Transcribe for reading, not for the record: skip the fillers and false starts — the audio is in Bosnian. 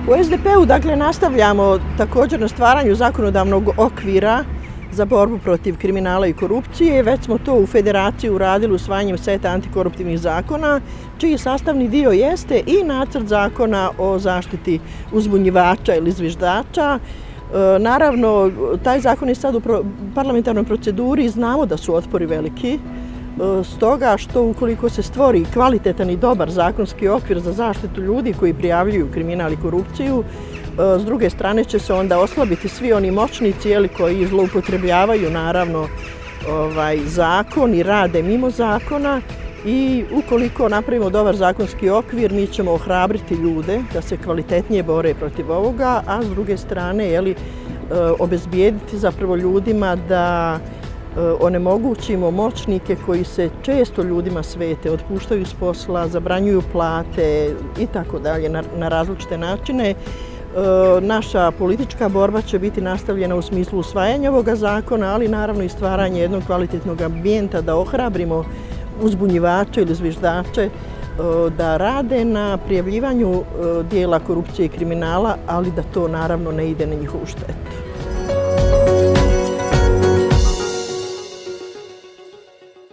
U SDP-u dakle nastavljamo također na stvaranju zakonodavnog okvira za borbu protiv kriminala i korupcije. Već smo to u Federaciji uradili usvajanjem seta antikoruptivnih zakona, čiji sastavni dio jeste i nacrt zakona o zaštiti uzbunjivača ili zviždača. Naravno, taj zakon je sad u parlamentarnoj proceduri i znamo da su otpori veliki. Stoga što ukoliko se stvori kvalitetan i dobar zakonski okvir za zaštitu ljudi koji prijavljuju kriminal i korupciju, s druge strane će se onda oslabiti svi oni moćnici koji zloupotrebljavaju naravno zakon i rade mimo zakona. I ukoliko napravimo dobar zakonski okvir, mi ćemo ohrabriti ljude da se kvalitetnije bore protiv ovoga, a s druge strane obezbijediti zapravo ljudima da onemogućimo moćnike koji se često ljudima svete, otpuštaju s posla, zabranjuju plate i tako dalje na različite načine. Naša politička borba će biti nastavljena u smislu usvajanja ovoga zakona, ali naravno i stvaranje jednog kvalitetnog ambijenta da ohrabrimo uzbunjivače ili zviždače da rade na prijavljivanju dijela korupcije i kriminala, ali da to naravno ne ide na njihovu štetu.